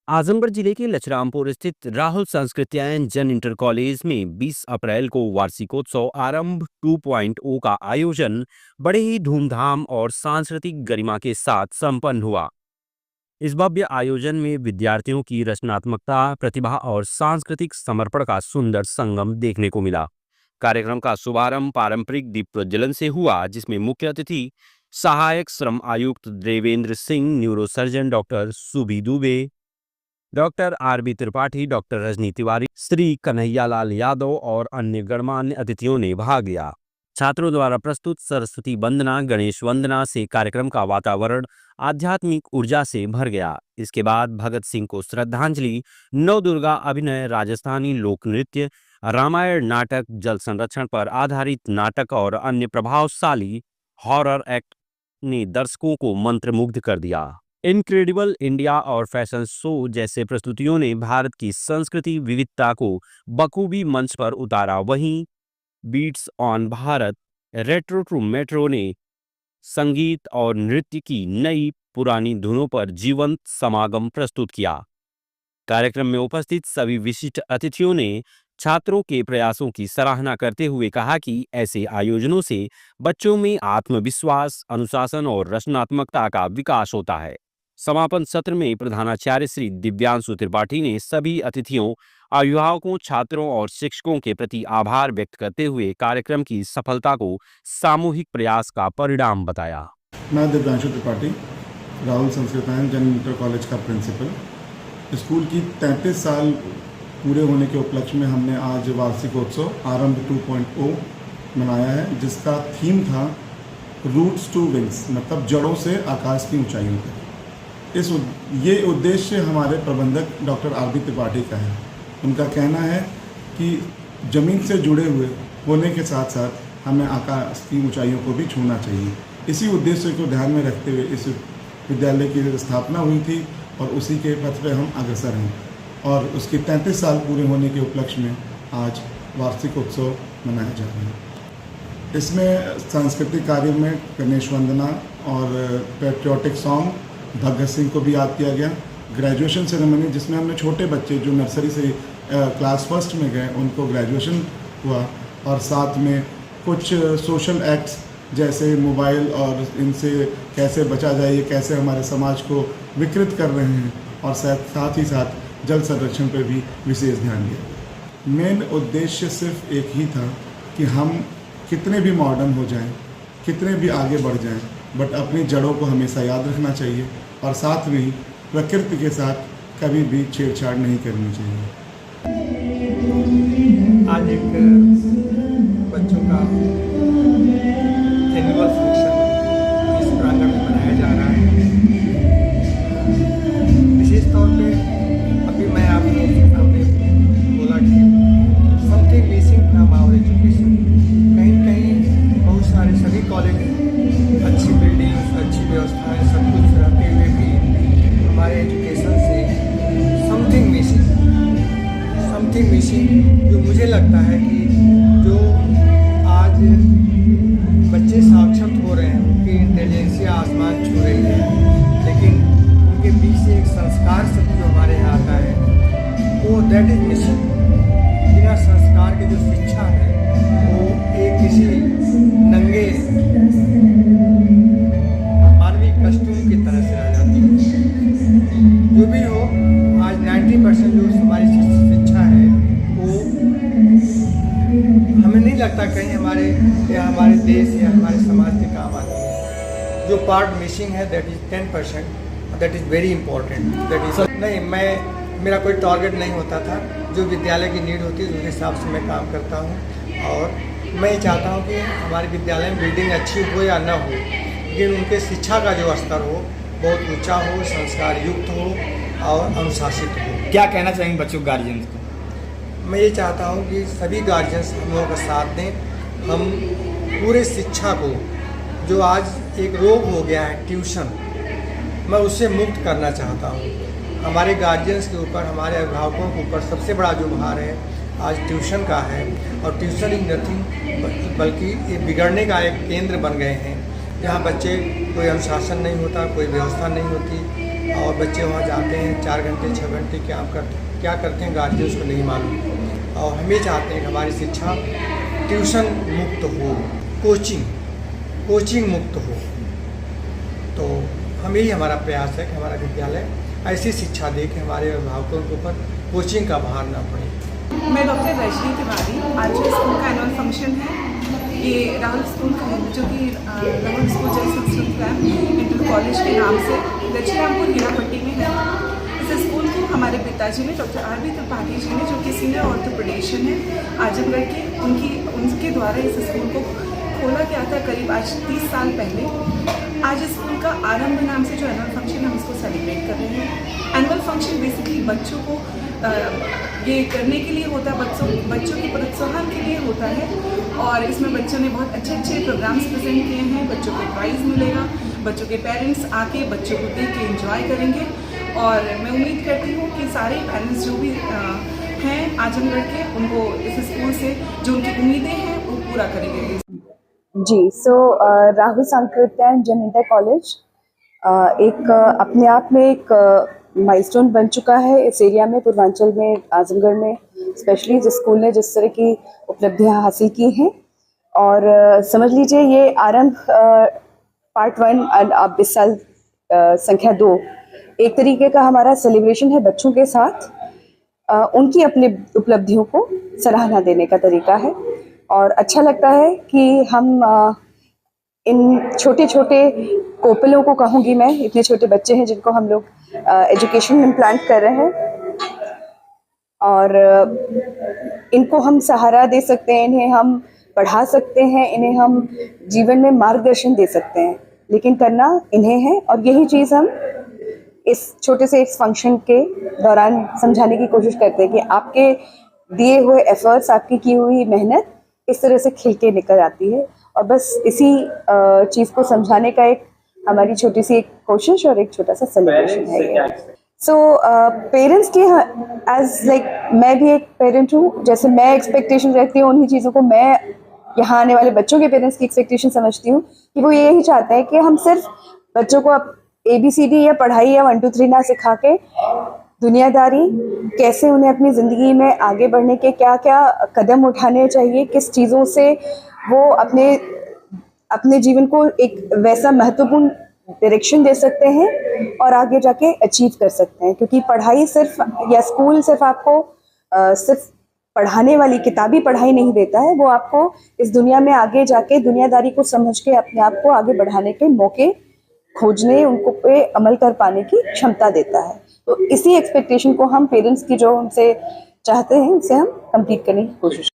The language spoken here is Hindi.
आजमगढ़ जिले के लछरामपुर स्थित राहुल सांस्कृत्यायन जन इंटर कॉलेज में 20 अप्रैल को वार्षिकोत्सव आरंभ 2.0 का आयोजन बड़े ही धूमधाम और सांस्कृतिक गरिमा के साथ संपन्न हुआ। इस भव्य आयोजन में विद्यार्थियों की रचनात्मकता, प्रतिभा और सांस्कृतिक समर्पण का सुंदर संगम देखने को मिला। कार्यक्रम का शुभारंभ पारंपरिक दीप प्रज्वलन से हुआ, जिसमें मुख्य अतिथि सहायक श्रम आयुक्त Devendra Singh, neurosurgeon doctor Subhi Dubey, doctor RB Tripathi, doctor Rajni Tiwari, Shri Kanhaiyalal Yadav और अन्य गणमान्य अतिथियों ने भाग लिया। छात्रों द्वारा प्रस्तुत सरस्वती वंदना, गणेश वंदना से कार्यक्रम का वातावरण आध्यात्मिक ऊर्जा से भर गया। इसके बाद भगत सिंह को श्रद्धांजलि, नवदुर्गा अभिनय, राजस्थानी लोक नृत्य, रामायण नाटक, जल संरक्षण पर आधारित नाटक और अन्य प्रभावशाली हॉरर एक्ट ने दर्शकों को मंत्रमुग्ध कर दिया। इनक्रेडिबल इंडिया और फैशन शो जैसे प्रस्तुतियों ने भारत की संस्कृति विविधता को बखूबी मंच पर उतारा। वहीं beats on Bharat, retro to metro ने संगीत और नृत्य की नई पुरानी धुनों पर जीवंत समागम प्रस्तुत किया। कार्यक्रम में उपस्थित सभी विशिष्ट अतिथियों ने छात्रों के प्रयासों की सराहना करते हुए कहा कि ऐसे आयोजनों से बच्चों में आत्मविश्वास, अनुशासन और रचनात्मकता का विकास होता है। समापन सत्र में प्रधानाचार्य श्री दिव्यांशु त्रिपाठी ने सभी अतिथियों, अभिभावकों, छात्रों और शिक्षकों के प्रति आभार व्यक्त करते हुए कार्यक्रम की सफलता को सामूहिक प्रयास का परिणाम बताया। मैं दिव्यांशु त्रिपाठी, राहुल संस्कृतायन जन इंटर कॉलेज का प्रिंसिपल। स्कूल की 33 साल पूरे होने के उपलक्ष्य में हमने आज वार्षिकोत्सव आरंभ 2.0 मनाया है, जिसका थीम था रूट्स टू विंग्स, मतलब जड़ों से आकाश की ऊंचाइयों तक। ये उद्देश्य हमारे प्रबंधक डॉक्टर आरबी त्रिपाठी का है। उनका कहना है कि ज़मीन से जुड़े हुए होने के साथ साथ हमें आकाश की ऊंचाइयों को भी छूना चाहिए। इसी उद्देश्य को ध्यान में रखते हुए इस विद्यालय की स्थापना हुई थी और उसी के पथ पर हम अग्रसर हैं। और उसके 33 साल पूरे होने के उपलक्ष्य में आज वार्षिक उत्सव मनाया जा रहा है। इसमें सांस्कृतिक कार्य में गणेश वंदना और पैट्रियोटिक सॉन्ग, भगत सिंह को भी याद किया गया। ग्रेजुएशन सेरेमनी, जिसमें हमने छोटे बच्चे जो नर्सरी से क्लास फर्स्ट में गए उनको ग्रेजुएशन हुआ, और साथ में कुछ सोशल एक्ट्स जैसे मोबाइल और इनसे कैसे बचा जाए, ये कैसे हमारे समाज को विकृत कर रहे हैं, और साथ ही साथ जल संरक्षण पर भी विशेष ध्यान दिया। मेन उद्देश्य सिर्फ एक ही था कि हम कितने भी मॉडर्न हो जाएं, कितने भी आगे बढ़ जाएं, बट अपनी जड़ों को हमेशा याद रखना चाहिए और साथ में ही प्रकृति के साथ कभी भी छेड़छाड़ नहीं करनी चाहिए। आज एक बच्चों का एनुअल फंक्शन इस प्रांगण में मनाया जा रहा है। विशेष तौर पे अभी मैं आप लोगों के सामने बोला कि something missing from our education. कहीं न कहीं बहुत सारे सभी कॉलेज, अच्छी बिल्डिंग्स, अच्छी व्यवस्थाएं, सब कुछ रहते हुए भी हमारे एजुकेशन से समथिंग मिसिंग, जो मुझे लगता है कि जो आज बच्चे साक्षर हो रहे हैं, उनकी इंटेलिजेंसिया आसमान छू रही है, लेकिन उनके बीच से एक संस्कार शब्द जो हमारे यहाँ आता है वो दैट इज मिसिंग। बिना संस्कार की जो शिक्षा है वो एक किसी नंगे मानवीय कस्टूम की तरह से रह जाती है। जो भी हो, आज 90% जो हमारी शिक्षा है वो हमें नहीं लगता कहीं हमारे देश या हमारे समाज के काम आती है। जो पार्ट मिसिंग है that is 10%, that is very important. That is नहीं, मेरा कोई टारगेट नहीं होता था। जो विद्यालय की नीड होती है उस हिसाब से मैं काम करता हूँ, और मैं ये चाहता हूँ कि हमारे विद्यालय में बिल्डिंग अच्छी हो या न हो, लेकिन उनके शिक्षा का जो स्तर हो बहुत ऊंचा हो, संस्कार युक्त हो और अनुशासित हो। क्या कहना चाहेंगे बच्चों गार्जियंस को? मैं ये चाहता हूँ कि सभी गार्जियंस हम लोगों का साथ दें। हम पूरे शिक्षा को, जो आज एक रोग हो गया है ट्यूशन, मैं उससे मुक्त करना चाहता हूँ। हमारे गार्जियंस के ऊपर, हमारे अभिभावकों के ऊपर सबसे बड़ा जो भार है आज ट्यूशन का है, और ट्यूशन इज नथिंग बल्कि ये बिगड़ने का एक केंद्र बन गए हैं, जहाँ बच्चे कोई अनुशासन नहीं होता, कोई व्यवस्था नहीं होती, और बच्चे वहाँ जाते हैं 4 घंटे 6 घंटे क्या करते हैं गार्जियंस को नहीं मालूम। और हम ये चाहते हैं कि हमारी शिक्षा ट्यूशन मुक्त हो, कोचिंग मुक्त हो। तो हम यही हमारा प्रयास है कि हमारा विद्यालय ऐसी शिक्षा दे कि हमारे अभिभावकों के ऊपर कोचिंग का भार ना पड़े। मैं डॉक्टर रजनी तिवारी। आज जो स्कूल का एनुअल फंक्शन है, ये राहुल स्कूल का जो कि राहुल स्कूल जन संस्कृत इंटर कॉलेज के नाम से दक्षिणामपुर हीरापट्टी में है। इस स्कूल को हमारे पिताजी ने, डॉक्टर आर.बी. त्रिपाठी जी ने, जो कि सीनियर ऑर्थोपेडिशियन है आजमगढ़ के, उनके द्वारा इस स्कूल को खोला गया था करीब आज 30 साल पहले। आज स्कूल का आरंभ नाम से जो एनुअल फंक्शन हम इसको सेलिब्रेट कर रहे हैं। एनुअल फंक्शन बेसिकली बच्चों को ये करने के लिए होता है, बच्चों के प्रोत्साहन के लिए होता है। और इसमें बच्चों ने बहुत अच्छे प्रोग्राम्स प्रेजेंट किए हैं। बच्चों को प्राइज़ मिलेगा, बच्चों के पेरेंट्स आके बच्चों को देख के एंजॉय करेंगे। और मैं उम्मीद करती हूँ कि सारे पेरेंट्स जो भी हैं आजमगढ़ के, उनको इस स्कूल से जो उनकी उम्मीदें हैं वो पूरा करेंगे। जी, राहुल सांकृत्यायन जन इंटर कॉलेज एक अपने आप में एक माइलस्टोन बन चुका है इस एरिया में, पूर्वांचल में, आजमगढ़ में स्पेशली। जिस स्कूल ने जिस तरह की उपलब्धियां हासिल की हैं, और समझ लीजिए ये आरंभ पार्ट 1 और अब इस साल संख्या 2 एक तरीके का हमारा सेलिब्रेशन है बच्चों के साथ, उनकी अपनी उपलब्धियों को सराहना देने का तरीका है। और अच्छा लगता है कि हम इन छोटे छोटे कोपलों को कहूँगी मैं, इतने छोटे बच्चे हैं जिनको हम लोग एजुकेशन में इम्प्लांट कर रहे हैं, और इनको हम सहारा दे सकते हैं, इन्हें हम पढ़ा सकते हैं, इन्हें हम जीवन में मार्गदर्शन दे सकते हैं, लेकिन करना इन्हें है। और यही चीज़ हम इस छोटे से इस फंक्शन के दौरान समझाने की कोशिश करते हैं कि आपके दिए हुए एफर्ट्स, आपकी की हुई मेहनत इस तरह से खिल के निकल आती है। और बस इसी चीज़ को समझाने का एक हमारी छोटी सी एक कोशिश और एक छोटा सा सेलिब्रेशन है ये। पेरेंट्स के एज लाइक मैं भी एक पेरेंट हूँ, जैसे मैं एक्सपेक्टेशन रखती हूँ उन्हीं चीज़ों को मैं यहाँ आने वाले बच्चों के पेरेंट्स की एक्सपेक्टेशन समझती हूँ कि वो यही चाहते हैं कि हम सिर्फ बच्चों को अब ABCD या पढ़ाई या 1 2 3 ना सिखा के दुनियादारी, कैसे उन्हें अपनी ज़िंदगी में आगे बढ़ने के क्या क्या कदम उठाने चाहिए, किस चीज़ों से वो अपने जीवन को एक वैसा महत्वपूर्ण डायरेक्शन दे सकते हैं और आगे जाके अचीव कर सकते हैं। क्योंकि पढ़ाई सिर्फ या स्कूल सिर्फ आपको सिर्फ पढ़ाने वाली किताबी पढ़ाई नहीं देता है, वो आपको इस दुनिया में आगे जाके दुनियादारी को समझ के अपने आप को आगे बढ़ाने के मौके खोजने, उनको पे अमल कर पाने की क्षमता देता है। तो इसी एक्सपेक्टेशन को हम पेरेंट्स की जो उनसे चाहते हैं, उनसे हम कंप्लीट करने की कोशिश